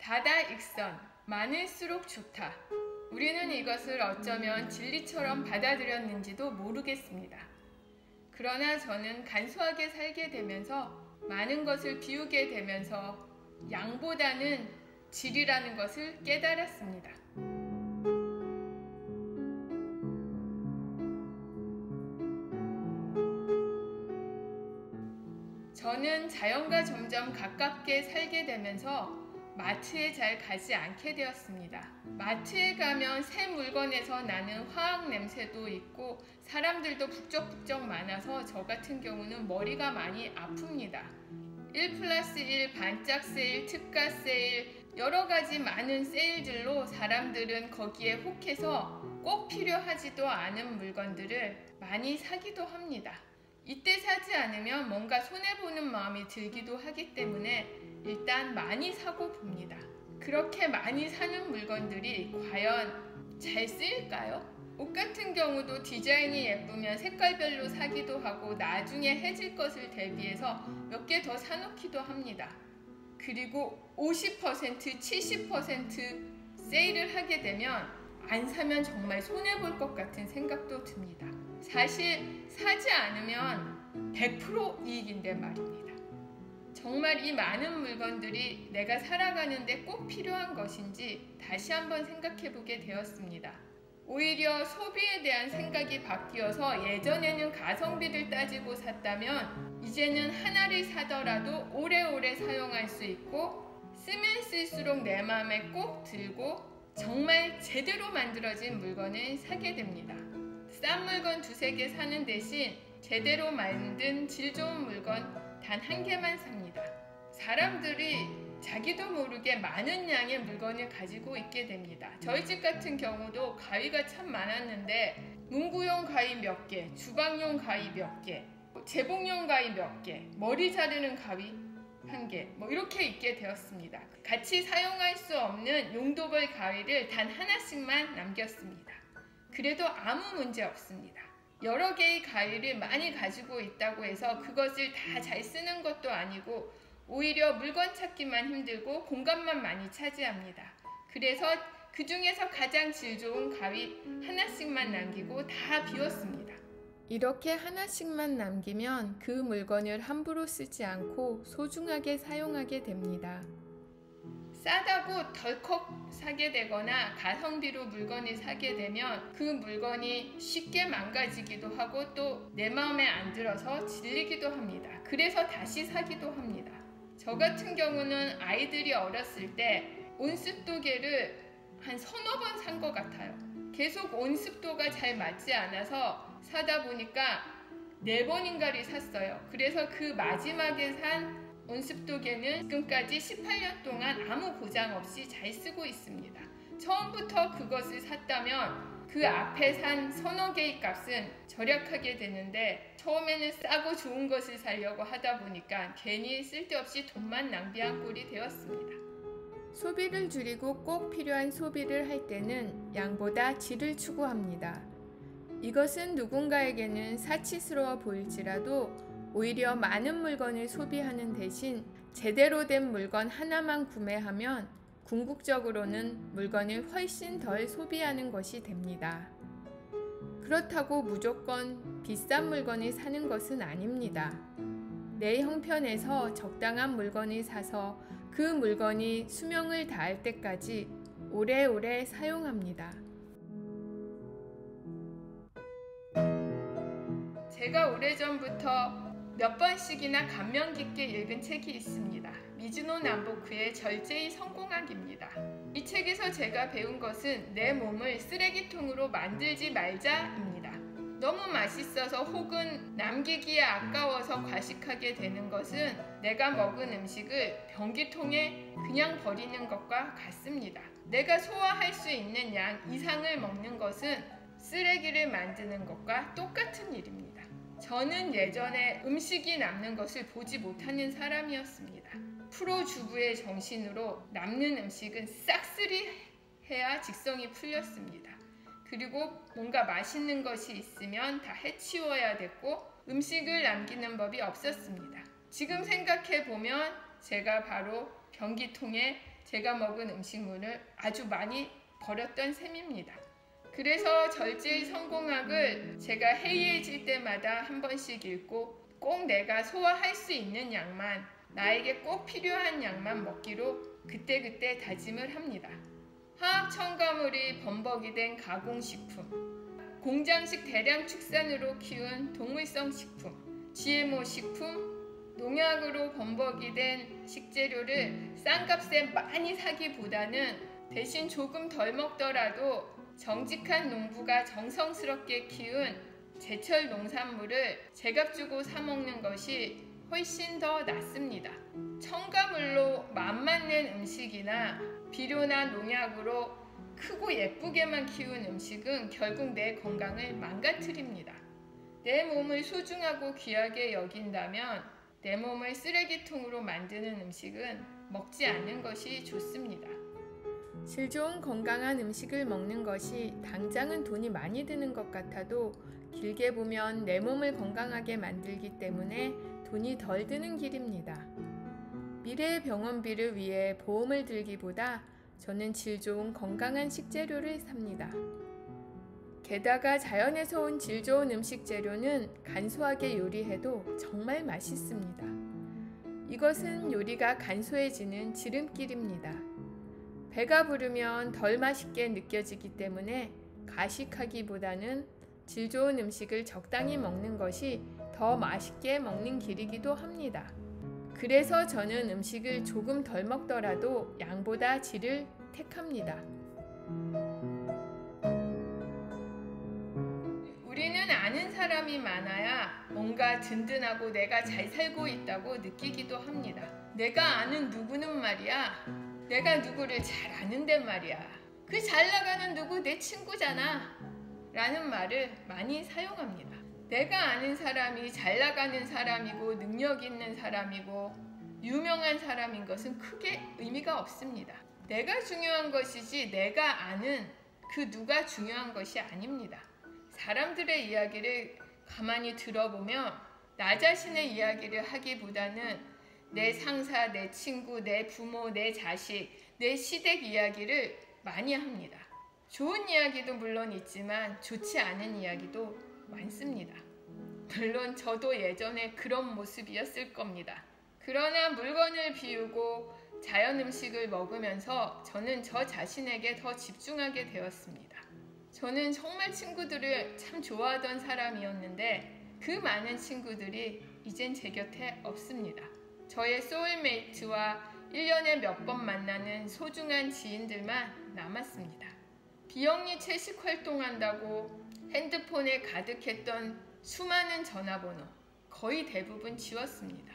바다 익선, 많을수록 좋다. 우리는 이것을 어쩌면 진리처럼 받아들였는지도 모르겠습니다. 그러나 저는 간소하게 살게 되면서 많은 것을 비우게 되면서 양보다는 질이라는 것을 깨달았습니다. 저는 자연과 점점 가깝게 살게 되면서 마트에 잘 가지 않게 되었습니다. 마트에 가면 새 물건에서 나는 화학 냄새도 있고 사람들도 북적북적 많아서 저 같은 경우는 머리가 많이 아픕니다. 1+1 반짝 세일, 특가 세일, 여러 가지 많은 세일들로 사람들은 거기에 혹해서 꼭 필요하지도 않은 물건들을 많이 사기도 합니다. 이때 사지 않으면 뭔가 손해보는 마음이 들기도 하기 때문에 일단 많이 사고 봅니다. 그렇게 많이 사는 물건들이 과연 잘 쓰일까요? 옷 같은 경우도 디자인이 예쁘면 색깔별로 사기도 하고 나중에 해질 것을 대비해서 몇 개 더 사놓기도 합니다. 그리고 50%, 70% 세일을 하게 되면 안 사면 정말 손해볼 것 같은 생각도 듭니다. 사실 사지 않으면 100% 이익인데 말입니다. 정말 이 많은 물건들이 내가 살아가는데 꼭 필요한 것인지 다시 한번 생각해 보게 되었습니다. 오히려 소비에 대한 생각이 바뀌어서 예전에는 가성비를 따지고 샀다면 이제는 하나를 사더라도 오래오래 사용할 수 있고 쓰면 쓸수록 내 마음에 꼭 들고 정말 제대로 만들어진 물건을 사게 됩니다. 싼 물건 2-3개 사는 대신 제대로 만든 질 좋은 물건 단 1개만 삽니다. 사람들이 자기도 모르게 많은 양의 물건을 가지고 있게 됩니다. 저희 집 같은 경우도 가위가 참 많았는데 문구용 가위 몇 개, 주방용 가위 몇 개, 재봉용 가위 몇 개, 머리 자르는 가위 1개, 이렇게 있게 되었습니다. 같이 사용할 수 없는 용도별 가위를 단 하나씩만 남겼습니다. 그래도 아무 문제 없습니다. 여러 개의 가위를 많이 가지고 있다고 해서 그것을 다 잘 쓰는 것도 아니고 오히려 물건 찾기만 힘들고 공간만 많이 차지합니다. 그래서 그 중에서 가장 질 좋은 가위 하나씩만 남기고 다 비웠습니다. 이렇게 하나씩만 남기면 그 물건을 함부로 쓰지 않고 소중하게 사용하게 됩니다. 싸다고 덜컥 사게 되거나 가성비로 물건을 사게 되면 그 물건이 쉽게 망가지기도 하고 또 내 마음에 안 들어서 질리기도 합니다. 그래서 다시 사기도 합니다. 저 같은 경우는 아이들이 어렸을 때 온습도계를 한 3-4번 산 것 같아요. 계속 온습도가 잘 맞지 않아서 사다 보니까 4번인가를 샀어요. 그래서 그 마지막에 산 온습도계는 지금까지 18년 동안 아무 고장 없이 잘 쓰고 있습니다. 처음부터 그것을 샀다면 그 앞에 산 서너 개의 값은 절약하게 되는데 처음에는 싸고 좋은 것을 사려고 하다 보니까 괜히 쓸데없이 돈만 낭비한 꼴이 되었습니다. 소비를 줄이고 꼭 필요한 소비를 할 때는 양보다 질을 추구합니다. 이것은 누군가에게는 사치스러워 보일지라도 오히려 많은 물건을 소비하는 대신 제대로 된 물건 하나만 구매하면 궁극적으로는 물건을 훨씬 덜 소비하는 것이 됩니다. 그렇다고 무조건 비싼 물건을 사는 것은 아닙니다. 내 형편에서 적당한 물건을 사서 그 물건이 수명을 다할 때까지 오래오래 사용합니다. 제가 오래전부터 몇 번씩이나 감명 깊게 읽은 책이 있습니다. 미즈노 남보쿠의 절제의 성공학입니다. 이 책에서 제가 배운 것은 내 몸을 쓰레기통으로 만들지 말자입니다. 너무 맛있어서 혹은 남기기에 아까워서 과식하게 되는 것은 내가 먹은 음식을 변기통에 그냥 버리는 것과 같습니다. 내가 소화할 수 있는 양 이상을 먹는 것은 쓰레기를 만드는 것과 똑같은 일입니다. 저는 예전에 음식이 남는 것을 보지 못하는 사람이었습니다. 프로 주부의 정신으로 남는 음식은 싹쓸이 해야 직성이 풀렸습니다. 그리고 뭔가 맛있는 것이 있으면 다 해치워야 됐고 음식을 남기는 법이 없었습니다. 지금 생각해보면 제가 바로 변기통에 제가 먹은 음식물을 아주 많이 버렸던 셈입니다. 그래서 절제의 성공학을 제가 해이해질 때마다 한 번씩 읽고 꼭 내가 소화할 수 있는 양만, 나에게 꼭 필요한 양만 먹기로 그때그때 다짐을 합니다. 화학 첨가물이 범벅이 된 가공식품, 공장식 대량 축산으로 키운 동물성 식품, GMO 식품, 농약으로 범벅이 된 식재료를 싼 값에 많이 사기보다는 대신 조금 덜 먹더라도 정직한 농부가 정성스럽게 키운 제철 농산물을 제값 주고 사 먹는 것이 훨씬 더 낫습니다. 첨가물로 맛만 낸 음식이나 비료나 농약으로 크고 예쁘게만 키운 음식은 결국 내 건강을 망가뜨립니다. 내 몸을 소중하고 귀하게 여긴다면 내 몸을 쓰레기통으로 만드는 음식은 먹지 않는 것이 좋습니다. 질 좋은 건강한 음식을 먹는 것이 당장은 돈이 많이 드는 것 같아도 길게 보면 내 몸을 건강하게 만들기 때문에 돈이 덜 드는 길입니다. 미래의 병원비를 위해 보험을 들기보다 저는 질 좋은 건강한 식재료를 삽니다. 게다가 자연에서 온 질 좋은 음식 재료는 간소하게 요리해도 정말 맛있습니다. 이것은 요리가 간소해지는 지름길입니다. 배가 부르면 덜 맛있게 느껴지기 때문에 가식하기보다는 질 좋은 음식을 적당히 먹는 것이 더 맛있게 먹는 길이기도 합니다. 그래서 저는 음식을 조금 덜 먹더라도 양보다 질을 택합니다. 우리는 아는 사람이 많아야 뭔가 든든하고 내가 잘 살고 있다고 느끼기도 합니다. 내가 아는 누구는 말이야, 내가 누구를 잘 아는데 말이야, 그 잘 나가는 누구 내 친구잖아 라는 말을 많이 사용합니다. 내가 아는 사람이 잘 나가는 사람이고 능력 있는 사람이고 유명한 사람인 것은 크게 의미가 없습니다. 내가 중요한 것이지 내가 아는 그 누가 중요한 것이 아닙니다. 사람들의 이야기를 가만히 들어보면 나 자신의 이야기를 하기보다는 내 상사, 내 친구, 내 부모, 내 자식, 내 시댁 이야기를 많이 합니다. 좋은 이야기도 물론 있지만 좋지 않은 이야기도 많습니다. 물론 저도 예전에 그런 모습이었을 겁니다. 그러나 물건을 비우고 자연 음식을 먹으면서 저는 저 자신에게 더 집중하게 되었습니다. 저는 정말 친구들을 참 좋아하던 사람이었는데 그 많은 친구들이 이젠 제 곁에 없습니다. 저의 소울메이트와 1년에 몇 번 만나는 소중한 지인들만 남았습니다. 비영리 채식 활동한다고 핸드폰에 가득했던 수많은 전화번호 거의 대부분 지웠습니다.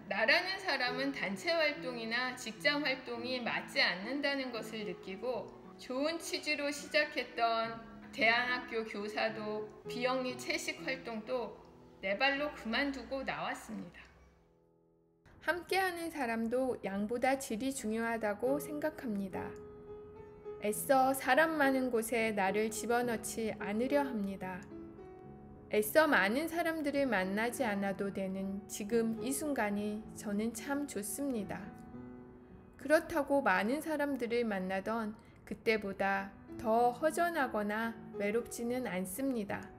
나라는 사람은 단체 활동이나 직장 활동이 맞지 않는다는 것을 느끼고 좋은 취지로 시작했던 대안학교 교사도 비영리 채식 활동도 내 발로 그만두고 나왔습니다. 함께하는 사람도 양보다 질이 중요하다고 생각합니다. 애써 사람 많은 곳에 나를 집어넣지 않으려 합니다. 애써 많은 사람들을 만나지 않아도 되는 지금 이 순간이 저는 참 좋습니다. 그렇다고 많은 사람들을 만나던 그때보다 더 허전하거나 외롭지는 않습니다.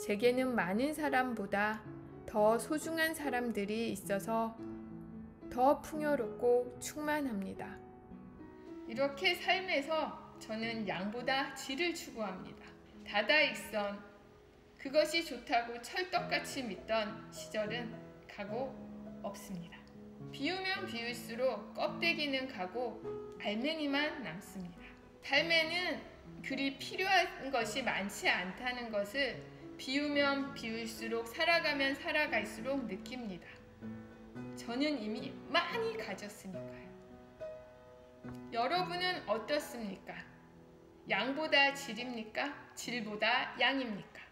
제게는 많은 사람보다 더 소중한 사람들이 있어서 더 풍요롭고 충만합니다. 이렇게 삶에서 저는 양보다 질을 추구합니다. 다다익선, 그것이 좋다고 철떡같이 믿던 시절은 가고 없습니다. 비우면 비울수록 껍데기는 가고 알맹이만 남습니다. 삶에는 그리 필요한 것이 많지 않다는 것을 비우면 비울수록 살아가면 살아갈수록 느낍니다. 저는 이미 많이 가졌으니까요. 여러분은 어떻습니까? 양보다 질입니까? 질보다 양입니까?